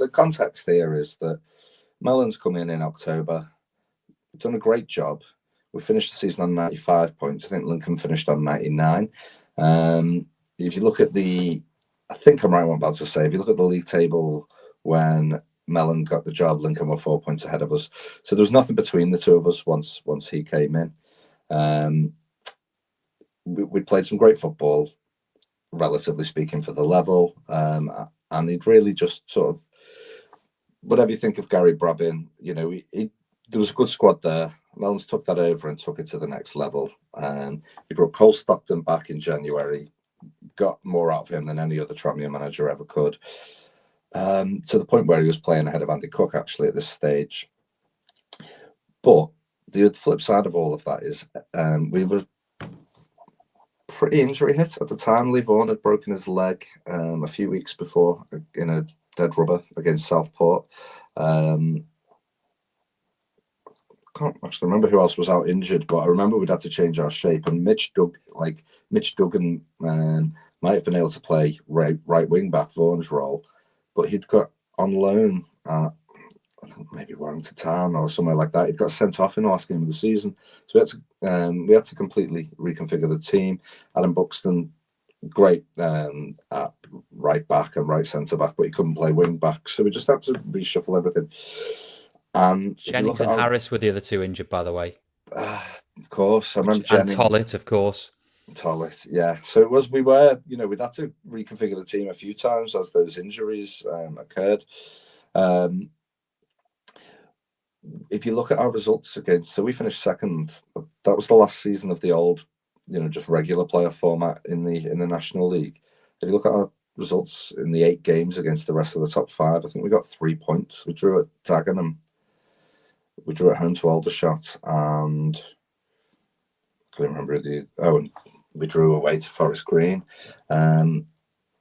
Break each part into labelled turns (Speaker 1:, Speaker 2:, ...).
Speaker 1: context here is that Mellon's come in October, done a great job. We finished the season on 95 points. I think Lincoln finished on 99. If you look at I think I'm right what I'm about to say. If you look at the league table when Mellon got the job, Lincoln were 4 points ahead of us. So there was nothing between the two of us once he came in. We played some great football, relatively speaking, for the level. And he'd really just sort of, whatever you think of Gary Brabin, there was a good squad there. Mellon's took that over and took it to the next level. He brought Cole Stockton back in January, got more out of him than any other Tranmere manager ever could, to the point where he was playing ahead of Andy Cook, actually, at this stage. But the flip side of all of that is we were pretty injury hit at the time. Lee Vaughan had broken his leg a few weeks before in a dead rubber against Southport. Can't actually remember who else was out injured, but I remember we'd had to change our shape. And Mitch Duggan might have been able to play right wing back Vaughan's role, but he'd got on loan at, I think maybe Warrington Town or somewhere like that. He'd got sent off in the last game of the season, so we had to completely reconfigure the team. Adam Buxton, great at right back and right centre back, but he couldn't play wing back, so we just had to reshuffle everything. And
Speaker 2: Jennings and Harris were the other two injured, by the way.
Speaker 1: Of course, I remember Jennings.
Speaker 2: And Tollett, of course.
Speaker 1: Tollett, yeah. So we'd had to reconfigure the team a few times as those injuries occurred. If you look at our results so we finished second. That was the last season of the old, just regular player format in the National League. If you look at our results in the 8 games against the rest of the top 5, I think we got 3 points. We drew at Dagenham. We drew at home to Aldershot, and I can't remember and we drew away to Forest Green. And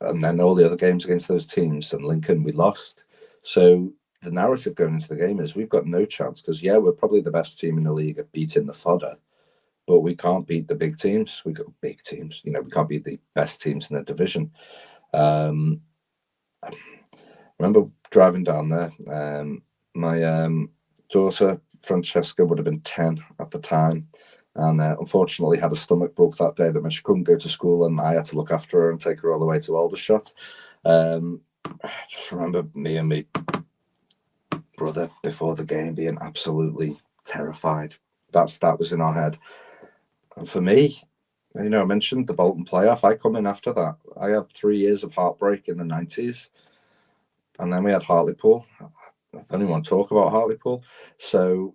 Speaker 1: then all the other games against those teams and Lincoln, we lost. So the narrative going into the game is we've got no chance because, we're probably the best team in the league at beating the fodder, but we can't beat the big teams. We got big teams. We can't beat the best teams in the division. I remember driving down there. My daughter, Francesca, would have been 10 at the time, and unfortunately had a stomach bug that day that meant she couldn't go to school, and I had to look after her and take her all the way to Aldershot. I just remember me and my brother before the game being absolutely terrified. That was in our head. And for me, I mentioned the Bolton playoff. I come in after that. I had 3 years of heartbreak in the 90s, and then we had Hartlepool. I don't even want to talk about Hartlepool. So,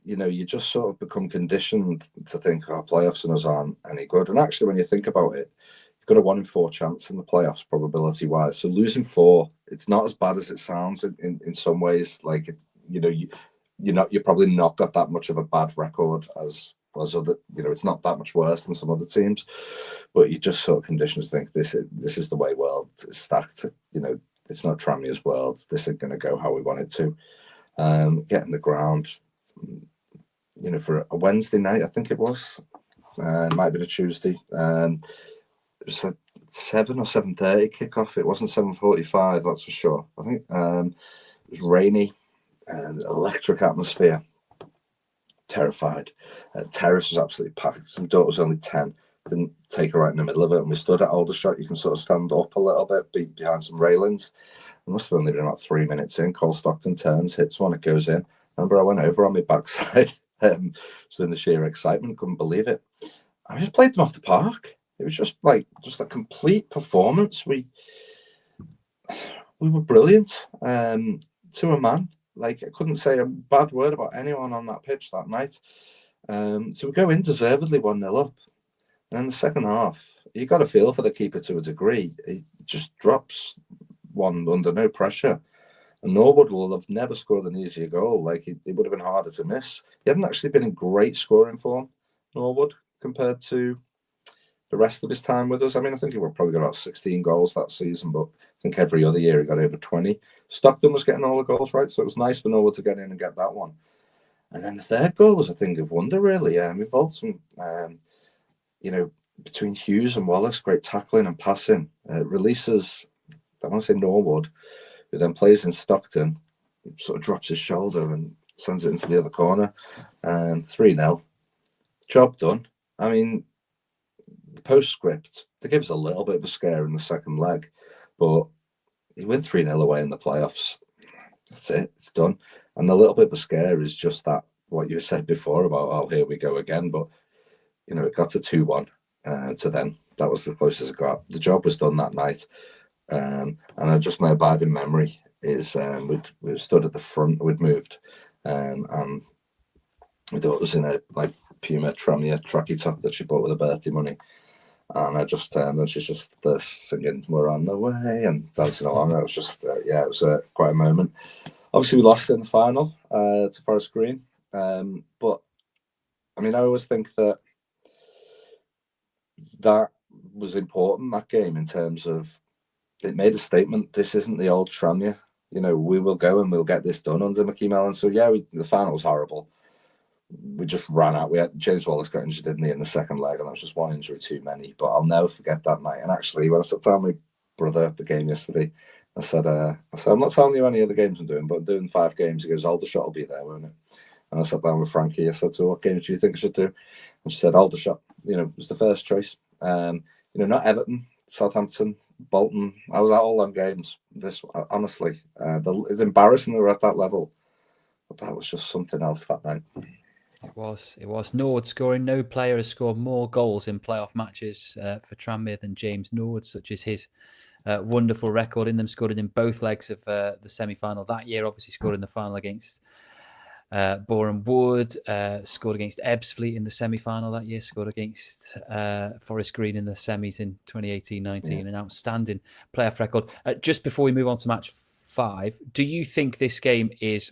Speaker 1: you just sort of become conditioned to think our playoffs and us aren't any good. And actually, when you think about it, you've got a 1 in 4 chance in the playoffs, probability-wise. So losing 4, it's not as bad as it sounds in some ways. Like, you're probably not got that much of a bad record as other. It's not that much worse than some other teams. But you just sort of conditioned to think this is the way world is stacked. It's not Tranmere's world. This isn't going to go how we want it to. Get in the ground, for a Wednesday night, I think it was. It might have been a Tuesday. It was a 7 or 7:30 kickoff. It wasn't 7:45, that's for sure. I think it was rainy and electric atmosphere. Terrified. Terrace was absolutely packed. Some daughter was only 10. Didn't take her right in the middle of it, and we stood at Aldershot. You can sort of stand up a little bit behind some railings. It must have only been about 3 minutes in. Cole Stockton turns, hits one, it goes in. I remember I went over on my backside, so in the sheer excitement, couldn't believe it. I just played them off the park. It was just a complete performance. We were brilliant to a man. I couldn't say a bad word about anyone on that pitch that night. So we go in deservedly 1-0 up. And in the second half, you got to feel for the keeper to a degree. He just drops one under no pressure. And Norwood will have never scored an easier goal. It would have been harder to miss. He hadn't actually been in great scoring form, Norwood, compared to the rest of his time with us. I mean, I think he probably got about 16 goals that season, but I think every other year he got over 20. Stockton was getting all the goals right, so it was nice for Norwood to get in and get that one. And then the third goal was a thing of wonder, really. Involved some... between Hughes and Wallace, great tackling and passing. Releases, I want to say Norwood, who then plays in Stockton, sort of drops his shoulder and sends it into the other corner. 3-0. Job done. I mean, the postscript, they give us a little bit of a scare in the second leg, but he went 3-0 away in the playoffs. That's it. It's done. And the little bit of a scare is just that, what you said before about, oh, here we go again. But, it got to 2-1 to them. That was the closest it got. The job was done that night. And my abiding memory is we stood at the front, we'd moved, and we thought it was in a Puma Tranmere tracky top that she bought with her birthday money. And she's just singing "We're on the way" and dancing along. It was just, it was quite a moment. Obviously, we lost in the final to Forest Green. But, I mean, I always think that was important, that game, in terms of it made a statement. This isn't the old Tranmere. We will go and we'll get this done under Mickey Mellon. So, the final was horrible. We just ran out. We had James Wallace got injured, didn't he, in the second leg, and that was just one injury too many. But I'll never forget that night. And actually, when I sat down with my brother at the game yesterday, I said, I'm not telling you any of the games I'm doing, but I'm doing 5 games. He goes, Aldershot will be there, won't it? And I sat down with Frankie. I said to her, what games do you think I should do? And she said, Aldershot. It was the first choice. Not Everton, Southampton, Bolton. I was at all them games. Honestly, it's embarrassing they were at that level. But that was just something else that night.
Speaker 2: It was. Nord scoring. No player has scored more goals in playoff matches for Tranmere than James Nord, such as his wonderful record in them. Scored in both legs of the semi-final that year. Obviously scored in the final against Boreham Wood. Scored against Ebbsfleet in the semi-final that year. Scored against Forest Green in the semis in 2018-19. Yeah. An outstanding playoff record. Just before we move on to match 5, do you think this game is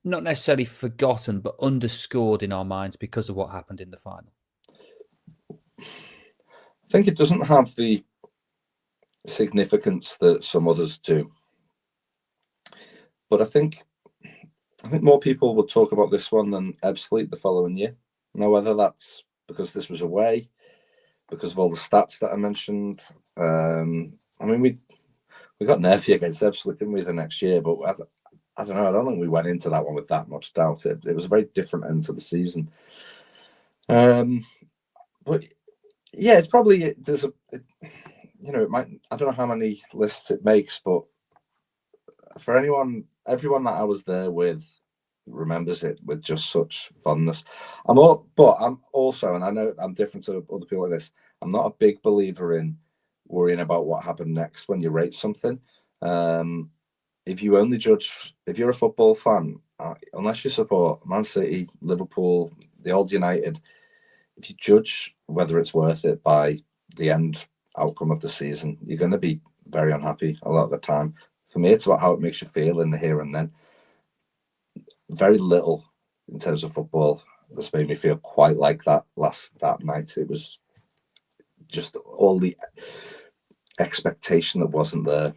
Speaker 2: not necessarily forgotten, but underscored in our minds because of what happened in the final?
Speaker 1: I think it doesn't have the significance that some others do. But I think more people will talk about this one than Ebbsfleet the following year. Now, whether that's because this was away, because of all the stats that I mentioned. We got nerfy against Ebbsfleet, didn't we, the next year? But I don't know. I don't think we went into that one with that much doubt. It was a very different end to the season. But yeah, it probably it might. I don't know how many lists it makes, but for everyone that I was there with remembers it with just such fondness. I'm also, and I know I'm different to other people like this, I'm not a big believer in worrying about what happened next when you rate something. If you only judge, if you're a football fan, unless you support Man City, Liverpool, the old United, if you judge whether it's worth it by the end outcome of the season, you're going to be very unhappy a lot of the time. For me, it's about how it makes you feel in the here and then. Very little in terms of football that's made me feel quite like that night. It was just all the expectation that wasn't there.